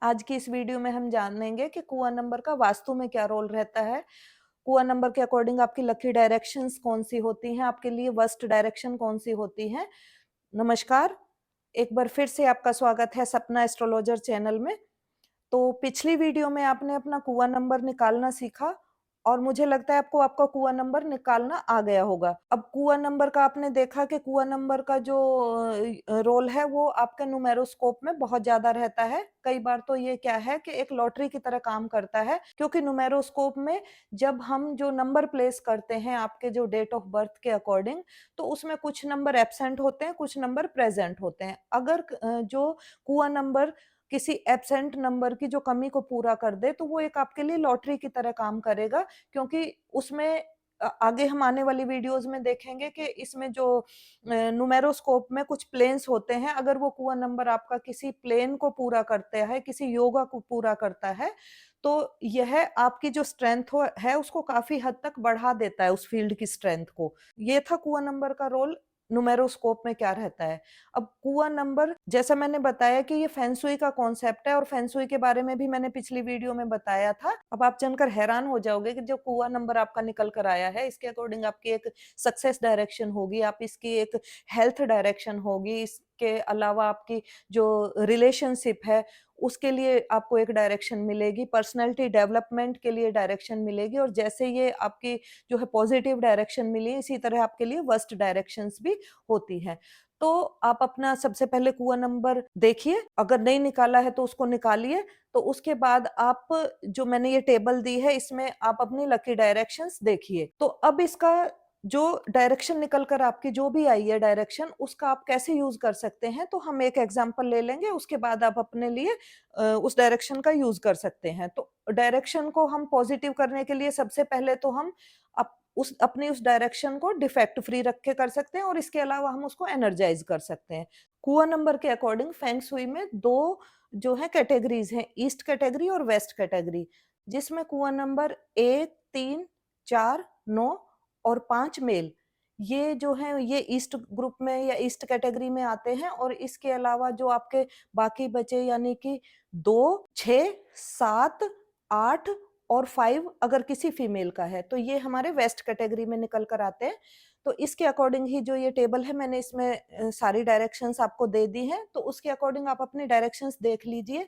आज की इस वीडियो में हम जानेंगे कि कुआं नंबर का वास्तु में क्या रोल रहता है। कुआं नंबर के अकॉर्डिंग आपकी लकी डायरेक्शंस कौन-सी होती हैं, आपके लिए वर्स्ट डायरेक्शन कौन-सी होती हैं। नमस्कार, एक बार फिर से आपका स्वागत है सपना एस्ट्रोलॉजर चैनल में। तो पिछली वीडियो में आपने अपना कुआं नंबर निकालना सीखा और मुझे लगता है आपको आपका कुआं नंबर निकालना आ गया होगा। अब कुआं नंबर का आपने देखा कि कुआं नंबर का जो रोल है वो आपके न्यूमेरोस्कोप में बहुत ज़्यादा रहता है। कई बार तो ये क्या है कि एक लॉटरी की तरह काम करता है, क्योंकि न्यूमेरोस्कोप में जब हम जो नंबर प्लेस करते हैं आपके जो डेट ऑफ बर्थ के अकॉर्डिंग, तो उसमें कुछ नंबर एब्सेंट होते हैं, कुछ नंबर प्रेज़ेंट होते हैं। अगर जो कुआं नंबर किसी एब्सेंट नंबर की जो कमी को पूरा कर दे, तो वो एक आपके लिए लॉटरी की तरह काम करेगा, क्योंकि उसमें आगे हम आने वाली वीडियोज़ में देखेंगे कि इसमें जो न्यूमेरोस्कोप में कुछ प्लेन्स होते हैं, अगर वो कुआं नंबर आपका किसी प्लेन को पूरा करता है, किसी योगा को पूरा करता है, तो यह आपकी जो स्ट्रेंथ है उसको काफ़ी हद तक बढ़ा देता है, उस फील्ड की स्ट्रेंथ को। ये था कुआं नंबर का रोल, न्यूमेरोस्कोप में क्या रहता है। अब कुआं नंबर जैसा मैंने बताया कि ये फेंग शुई का कॉन्सेप्ट है और फेंग शुई के बारे में भी मैंने पिछली वीडियो में बताया था। अब आप जानकर हैरान हो जाओगे कि जो कुआं नंबर आपका निकल कर आया है, इसके अकॉर्डिंग आपकी एक सक्सेस डायरेक्शन होगी, आप इसकी एक हेल्थ डायरेक्शन होगी, इसके अलावा आपकी जो रिलेशनशिप है, उसके लिए आपको एक डायरेक्शन मिलेगी, पर्सनैलिटी डेवलपमेंट के लिए डायरेक्शन मिलेगी और जैसे ये आपकी जो है पॉजिटिव डायरेक्शन मिली, इसी तरह आपके लिए वर्स्ट डायरेक्शंस भी होती हैं। तो आप अपना सबसे पहले कुआं नंबर देखिए, अगर नहीं निकाला है तो उसको निकालिए, तो उसके बाद आप जो मैंने ये टेबल दी है इसमें आप अपनी लकी डायरेक्शंस देखिए। तो अब इसका जो डायरेक्शन निकल कर आपकी जो भी आई है डायरेक्शन, उसका आप कैसे यूज़ कर सकते हैं, तो हम एक एग्ज़ाम्पल ले लेंगे, उसके बाद आप अपने लिए उस डायरेक्शन का यूज़ कर सकते हैं। तो डायरेक्शन को हम पॉज़िटिव करने के लिए सबसे पहले तो हम अपनी उस डायरेक्शन को डिफेक्ट फ्री रख के कर सकते हैं और इसके अलावा हम उसको एनर्जाइज़ कर सकते हैं। कुआं नंबर के अकॉर्डिंग फेंग शुई में 2 जो है कैटेगरीज़ हैं, ईस्ट कैटेगरी और वेस्ट कैटेगरी, जिसमें कुआं नंबर 1, 3, 4, 9 और 5 मेल, ये जो हैं ये ईस्ट ग्रुप में या ईस्ट कैटेगरी में आते हैं और इसके अलावा जो आपके बाकी बचे यानी कि 2, 6, 7, 8 और 5 अगर किसी फीमेल का है, तो ये हमारे वेस्ट कैटेगरी में निकल कर आते हैं। तो इसके अकॉर्डिंग ही जो ये टेबल है मैंने इसमें सारी डायरेक्शंस आपको दे दी हैं, तो उसके अकॉर्डिंग आप अपनी डायरेक्शंस देख लीजिए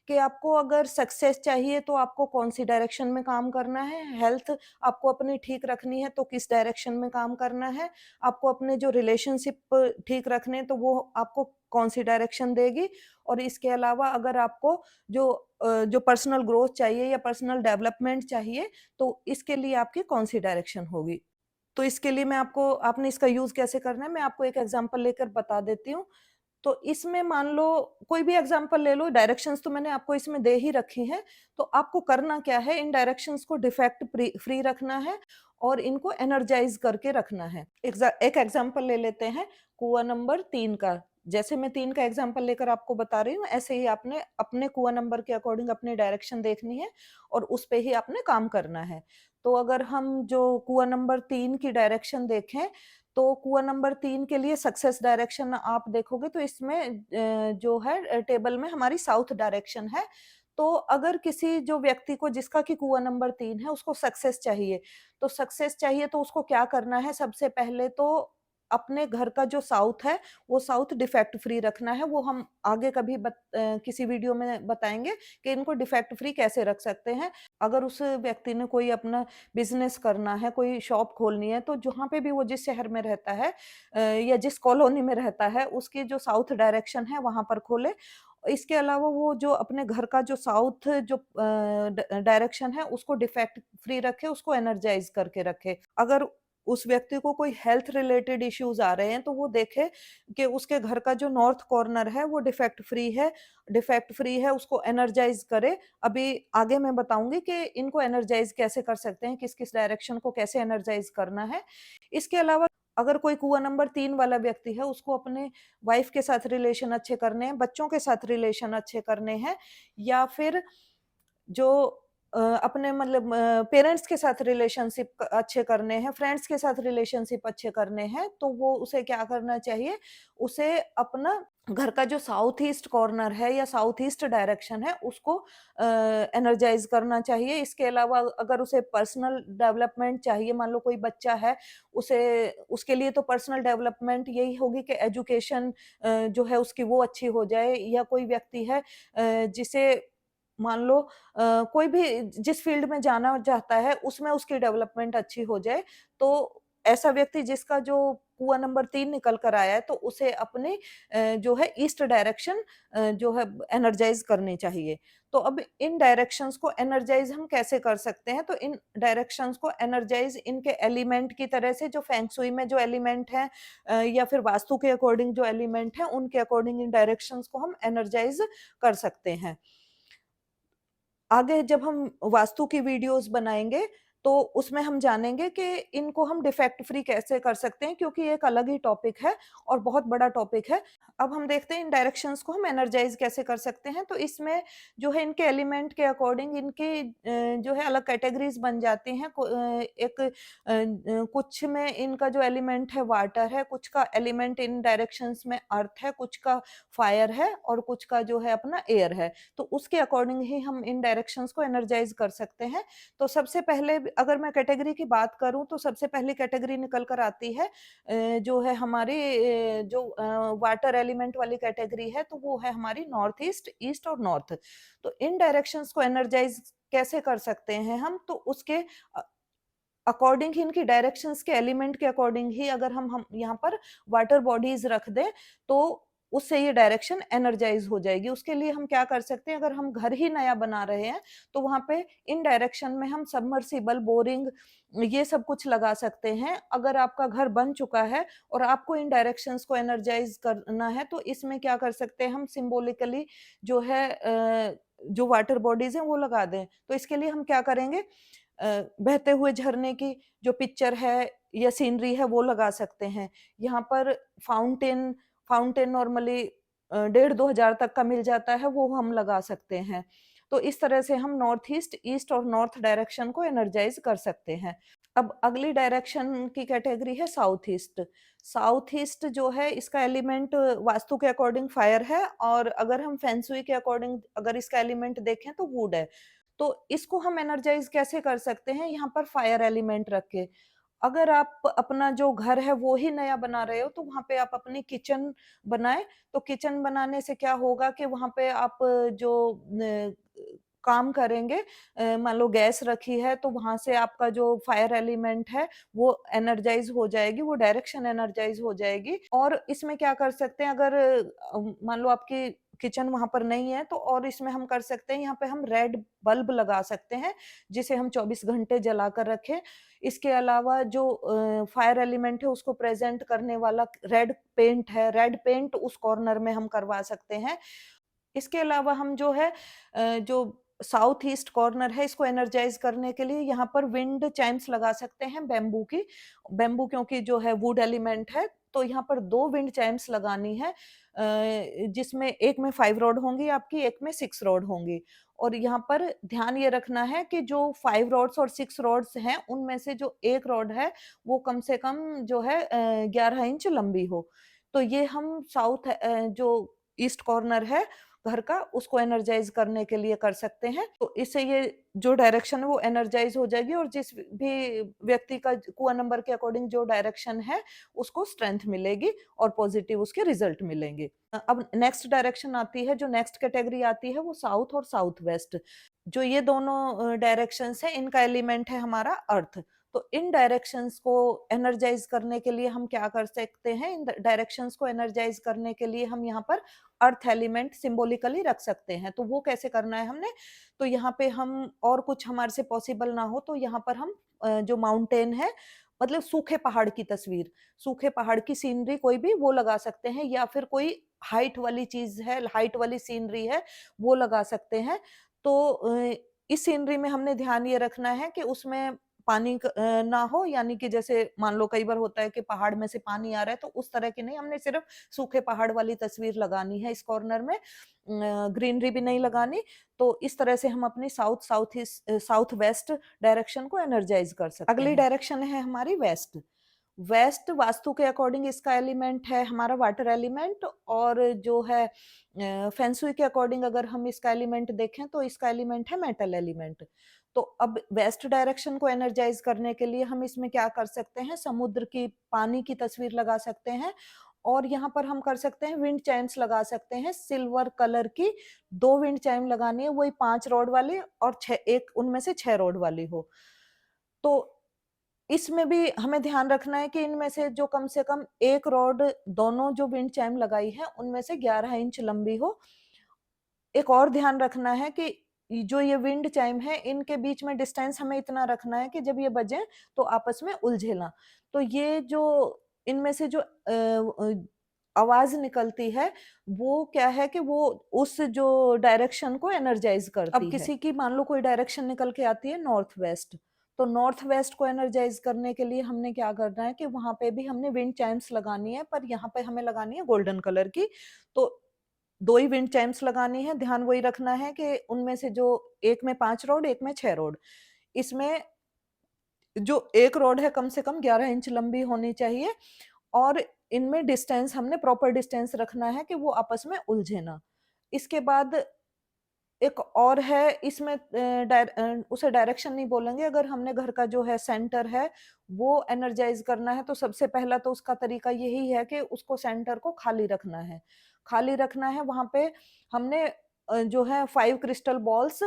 कि आपको अगर सक्सेस चाहिए तो आपको कौन-सी डायरेक्शन में काम करना है, हेल्थ आपको अपनी ठीक रखनी है तो किस डायरेक्शन में काम करना है, आपको अपने जो रिलेशनशिप ठीक रखने हैं तो वो आपको कौन-सी डायरेक्शन देगी और इसके अलावा अगर आपको जो पर्सनल ग्रोथ चाहिए या पर्सनल डेवलपमेंट चाहिए, तो इसके लिए आपकी कौन-सी डायरेक्शन होगी। तो इसके लिए मैं आपको आपने इसका यूज़ कैसे करना है, मैं आपको एक एग्ज़ाम्पल लेकर बता देती हूँ। तो इसमें मान लो कोई भी एग्ज़ाम्पल ले लो, डायरेक्शंस तो मैंने आपको इसमें दे ही रखी हैं, तो आपको करना क्या है, इन डायरेक्शंस को डिफेक्ट फ्री रखना है और इनको एनर्जाइज़ करके रखना है। एक एग्ज़ाम्पल ले लेते हैं कुआं नंबर 3 का। जैसे मैं 3 का एग्ज़ाम्पल लेकर आपको बता रही हूँ, ऐसे ही आपने अपने कुआं नंबर के अकॉर्डिंग अपनी डायरेक्शन देखनी है और उस पे ही आपने काम करना है। तो अगर हम जो कुआं नंबर 3 की डायरेक्शन देखें, तो कुआं नंबर 3 के लिए सक्सेस डायरेक्शन आप देखोगे तो इसमें जो है टेबल में हमारी साउथ डायरेक्शन है। तो अगर किसी जो व्यक्ति को जिसका कि कुआं नंबर 3 है उसको सक्सेस चाहिए तो उसको क्या करना है, सबसे पहले तो अपने घर का जो साउथ है, वो साउथ डिफेक्ट फ्री रखना है। वो हम आगे कभी किसी वीडियो में बताएँगे कि इनको डिफेक्ट फ्री कैसे रख सकते हैं। अगर उस व्यक्ति ने कोई अपना बिज़नेस करना है, कोई शॉप खोलनी है, तो जहाँ पे भी वो जिस शहर में रहता है या जिस कॉलोनी में रहता है, उसकी जो साउथ डायरेक्शन है, वहाँ पर खोले। इसके अलावा वो जो अपने घर का जो साउथ जो डायरेक्शन है, उसको डिफेक्ट फ्री रखे, उसको एनर्जाइज़ करके रखे। अगर उस व्यक्ति को कोई हेल्थ रिलेटेड इश्यूज़ आ रहे हैं, तो वो देखे कि उसके घर का जो नॉर्थ कॉर्नर है, वो डिफेक्ट फ्री है, उसको एनर्जाइज़ करे। अभी आगे मैं बताऊँगी कि इनको एनर्जाइज़ कैसे कर सकते हैं, किस-किस डायरेक्शन को कैसे एनर्जाइज़ करना है। इसके अलावा अगर कोई कुआं नंबर 3 वाला व्यक्ति है, उसको अपने वाइफ़ के साथ रिलेशन अच्छे करने हैं, बच्चों के साथ रिलेशन अच्छे करने हैं या फिर जो अपने मतलब पेरेंट्स के साथ रिलेशनशिप अच्छे करने हैं, फ्रेंड्स के साथ रिलेशनशिप अच्छे करने हैं, तो वो उसे क्या करना चाहिए, उसे अपना घर का जो साउथ ईस्ट कॉर्नर है या साउथ ईस्ट डायरेक्शन है, उसको एनर्जाइज़ करना चाहिए। इसके अलावा अगर उसे पर्सनल डेवलपमेंट चाहिए, मान लो कोई बच्चा है, उसे उसके लिए तो पर्सनल डेवलपमेंट यही होगी कि एजुकेशन जो है उसकी वो अच्छी हो जाए, या कोई व्यक्ति है जिसे मान लो कोई भी जिस फील्ड में जाना चाहता है उसमें उसकी डेवलपमेंट अच्छी हो जाए, तो ऐसा व्यक्ति जिसका जो कुआं नंबर 3 निकल कर आया है, तो उसे अपनी जो है ईस्ट डायरेक्शन जो है एनर्जाइज करनी चाहिए। तो अब इन डायरेक्शंस को एनर्जाइज हम कैसे कर सकते हैं? तो इन डायरेक्शंस को एनर्जाइज इनके एलिमेंट की तरह से, जो फेंग शुई में जो एलिमेंट है या फिर वास्तु के अकॉर्डिंग जो एलिमेंट है, उनके अकॉर्डिंग इन डायरेक्शंस को हम एनर्जाइज कर सकते हैं। आगे जब हम वास्तु की वीडियोस बनाएँगे, तो उसमें हम जानेंगे कि इनको हम डिफेक्ट फ्री कैसे कर सकते हैं, क्योंकि ये एक अलग ही टॉपिक है और बहुत बड़ा टॉपिक है। अब हम देखते हैं इन डायरेक्शंस को हम एनर्जाइज़ कैसे कर सकते हैं। तो इसमें जो है इनके एलिमेंट के अकॉर्डिंग इनकी जो है अलग कैटेगरीज़ बन जाती हैं। एक कुछ में इनका जो एलिमेंट है वाटर है, कुछ का एलिमेंट इन डायरेक्शंस में अर्थ है, कुछ का फायर है और कुछ का जो है अपना एयर है। तो उसके अकॉर्डिंग ही हम इन डायरेक्शंस को एनर्जाइज कर सकते हैं। तो सबसे पहले अगर मैं कैटेगरी की बात करूँ, तो सबसे पहली कैटेगरी निकल कर आती है जो है हमारी जो वाटर एलिमेंट वाली कैटेगरी है, तो वो है हमारी नॉर्थ ईस्ट, ईस्ट और नॉर्थ। तो इन डायरेक्शंस को एनर्जाइज कैसे कर सकते हैं हम? तो उसके अकॉर्डिंग ही, इनकी डायरेक्शंस के एलिमेंट के अकॉर्डिंग ही अगर हम यहाँ पर वाटर बॉडीज रख दें, तो उससे ये डायरेक्शन एनर्जाइज हो जाएगी। उसके लिए हम क्या कर सकते हैं, अगर हम घर ही नया बना रहे हैं, तो वहाँ पे इन डायरेक्शन में हम सबमर्सिबल, बोरिंग ये सब कुछ लगा सकते हैं। अगर आपका घर बन चुका है और आपको इन डायरेक्शंस को एनर्जाइज करना है, तो इसमें क्या कर सकते हैं हम, सिंबॉलिकली जो है जो वाटर बॉडीज हैं वो लगा दें। तो इसके लिए हम क्या करेंगे, बहते हुए झरने की जो पिक्चर है या सीनरी है वो लगा सकते हैं। यहाँ पर फाउंटेन फाउंटेन नॉर्मली 1,500-2,000 तक का मिल जाता है, वो हम लगा सकते हैं। तो इस तरह से हम नॉर्थ ईस्ट, ईस्ट और नॉर्थ डायरेक्शन को एनर्जाइज कर सकते हैं। अब अगली डायरेक्शन की कैटेगरी है साउथ ईस्ट। साउथ ईस्ट जो है इसका एलिमेंट वास्तु के अकॉर्डिंग फायर है, और अगर हम फेंग शुई के अकॉर्डिंग अगर इसका एलिमेंट देखें तो वुड है। तो इसको हम एनर्जाइज कैसे कर सकते हैं, यहाँ पर फायर एलिमेंट रख के। अगर आप अपना जो घर है वो ही नया बना रहे हो, तो वहाँ पे आप अपनी किचन बनाएँ। तो किचन बनाने से क्या होगा कि वहाँ पे आप जो काम करेंगे, मान लो गैस रखी है, तो वहाँ से आपका जो फायर एलिमेंट है वो एनर्जाइज़ हो जाएगी, वो डायरेक्शन एनर्जाइज़ हो जाएगी। और इसमें क्या कर सकते हैं, अगर मान लो आपकी किचन वहाँ पर नहीं है, तो और इसमें हम कर सकते हैं, यहाँ पे हम रेड बल्ब लगा सकते हैं, जिसे हम 24 घंटे जला कर रखें। इसके अलावा जो फायर एलिमेंट है उसको प्रेज़ेंट करने वाला रेड पेंट है, रेड पेंट उस कॉर्नर में हम करवा सकते हैं। इसके अलावा हम जो है जो साउथ ईस्ट कॉर्नर है, इसको एनर्जाइज़ करने के लिए यहाँ पर विंड चाइम्स लगा सकते हैं बैम्बू की। बैम्बू क्योंकि जो है वुड एलिमेंट है, तो यहाँ पर 2 विंड चाइम्स लगानी है, जिसमें एक में 5 रॉड होंगी आपकी, एक में 6 रॉड होंगी। और यहाँ पर ध्यान ये रखना है कि जो 5 रॉड्स और 6 रॉड्स हैं, उनमें से जो 1 रॉड है, वो कम से कम जो है 11 इंच लंबी हो। तो ये हम साउथ जो ईस्ट कॉर्नर है घर का, उसको एनर्जाइज़ करने के लिए कर सकते हैं। तो इससे ये जो डायरेक्शन है वो एनर्जाइज़ हो जाएगी, और जिस भी व्यक्ति का कुआँ नंबर के अकॉर्डिंग जो डायरेक्शन है, उसको स्ट्रेंथ मिलेगी और पॉजिटिव उसके रिजल्ट मिलेंगे। अब नेक्स्ट डायरेक्शन आती है, जो नेक्स्ट कैटेगरी आती है वो साउथ और साउथ वेस्ट। जो ये दोनों डायरेक्शंस हैं, इनका एलिमेंट है हमारा अर्थ। तो इन डायरेक्शंस को एनर्जाइज़ करने के लिए हम क्या कर सकते हैं, इन डायरेक्शंस को एनर्जाइज़ करने के लिए हम यहाँ पर अर्थ एलिमेंट सिंबॉलिकली रख सकते हैं। तो वो कैसे करना है हमने, तो यहाँ पे हम और कुछ हमारे से पॉसिबल ना हो, तो यहाँ पर हम जो माउंटेन है, मतलब सूखे पहाड़ की तस्वीर, सूखे पहाड़ की सीनरी कोई भी वो लगा सकते हैं, या फिर कोई हाइट वाली चीज़ है, हाइट वाली सीनरी है, वो लगा सकते हैं। तो इस सीनरी में हमने ध्यान ये रखना है कि उसमें पानी ना हो, यानी कि जैसे मान लो कई बार होता है कि पहाड़ में से पानी आ रहा है, तो उस तरह की नहीं, हमने सिर्फ सूखे पहाड़ वाली तस्वीर लगानी है इस कॉर्नर में, ग्रीनरी भी नहीं लगानी। तो इस तरह से हम अपनी साउथ वेस्ट डायरेक्शन को एनर्जाइज कर सकते हैं। अगली डायरेक्शन है हमारी वेस्ट। वेस्ट वास्तु के अकॉर्डिंग इसका एलिमेंट है हमारा वाटर एलिमेंट, और जो है फेंसुई के अकॉर्डिंग अगर हम इसका एलिमेंट देखें तो इसका एलिमेंट है मेटल एलिमेंट। तो अब वेस्ट डायरेक्शन को एनर्जाइज करने के लिए हम इसमें क्या कर सकते हैं, समुद्र की पानी की तस्वीर लगा सकते हैं, और यहाँ पर हम कर सकते हैं विंड चाइम्स लगा सकते हैं सिल्वर कलर की। 2 विंड चाइम लगानी है, वही 5 रॉड वाली, और 6 एक उनमें से 6 रॉड वाली हो। तो इसमें भी हमें ध्यान रखना है कि इनमें से जो कम से कम एक रॉड, दोनों जो विंड चाइम लगाई है उनमें से 11 इंच लंबी हो। एक और ध्यान रखना है कि जो ये विंड चाइम है इनके बीच में डिस्टेंस हमें इतना रखना है कि जब ये बजे तो आपस में उलझे ना। तो ये जो इनमें से जो आवाज निकलती है वो क्या है कि वो उस जो डायरेक्शन को एनर्जाइज करती है। अब किसी की मान लो कोई डायरेक्शन निकल के आती है नॉर्थ वेस्ट, तो नॉर्थ वेस्ट को एनर्जाइज करने के लिए हमने क्या करना है कि वहां पे भी हमने विंड चाइम्स लगानी है, पर यहाँ पे हमें लगानी है गोल्डन कलर की। तो 2 ही विंड चाइम्स लगानी है। ध्यान वही रखना है कि उनमें से जो एक में 5 रॉड, एक में 6 रॉड, इसमें जो एक रॉड है कम से कम 11 इंच लंबी होनी चाहिए, और इनमें डिस्टेंस हमने प्रॉपर डिस्टेंस रखना है कि वो आपस में उलझे ना। इसके बाद एक और है इसमें उसे डायरेक्शन नहीं बोलेंगे, अगर हमने घर का जो है सेंटर है वो एनर्जाइज करना है तो सबसे पहला तो उसका तरीका यही है कि उसको सेंटर को खाली रखना है। खाली रखना है, वहां पे हमने जो है 5 क्रिस्टल बॉल्स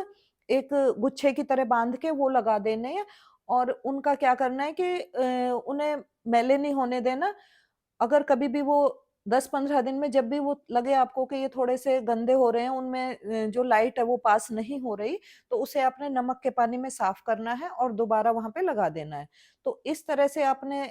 एक गुच्छे की तरह बांध के वो लगा देने हैं, और उनका क्या करना है कि उन्हें मैले नहीं होने देना। अगर कभी भी वो 10-15 दिन में जब भी वो लगे आपको कि ये थोड़े से गंदे हो रहे हैं, उनमें जो लाइट है वो पास नहीं हो रही, तो उसे आपने नमक के पानी में साफ करना है और दोबारा वहां पे लगा देना है। तो इस तरह से आपने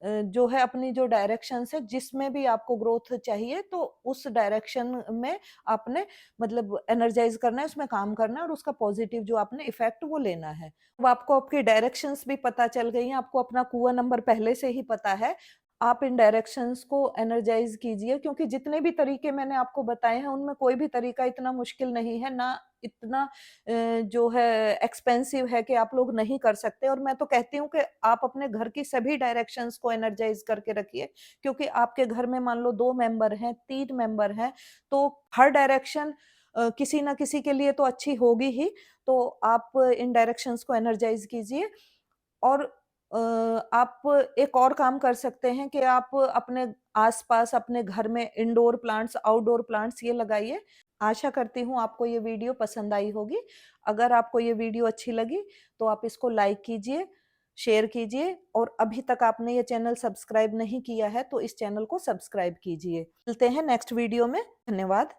जो है अपनी जो डायरेक्शन है जिसमें भी आपको ग्रोथ चाहिए, तो उस डायरेक्शन में आपने मतलब एनर्जाइज करना है, उसमें काम करना है, और उसका पॉजिटिव जो आपने इफेक्ट वो लेना है। अब आपको आपकी डायरेक्शंस भी पता चल गई हैं, आपको अपना कुआं नंबर पहले से ही पता है। आप इन डायरेक्शंस को एनर्जाइज कीजिए, क्योंकि जितने भी तरीके मैंने आपको बताए हैं उनमें कोई भी तरीका इतना मुश्किल नहीं है, ना इतना जो है एक्सपेंसिव है कि आप लोग नहीं कर सकते। और मैं तो कहती हूँ कि आप अपने घर की सभी डायरेक्शंस को एनर्जाइज करके रखिए, क्योंकि आपके घर में मान लो 2 मेंबर हैं, 3 मेंबर हैं, तो हर डायरेक्शन किसी ना किसी के लिए तो अच्छी होगी ही। तो आप इन डायरेक्शंस को एनर्जाइज कीजिए। और आप एक और काम कर सकते हैं कि आप अपने आसपास अपने घर में इंडोर प्लांट्स, आउटडोर प्लांट्स ये लगाइए। आशा करती हूँ आपको ये वीडियो पसंद आई होगी। अगर आपको ये वीडियो अच्छी लगी तो आप इसको लाइक कीजिए, शेयर कीजिए, और अभी तक आपने ये चैनल सब्सक्राइब नहीं किया है तो इस चैनल को सब्सक्राइब कीजिए। मिलते हैं नेक्स्ट वीडियो में। धन्यवाद।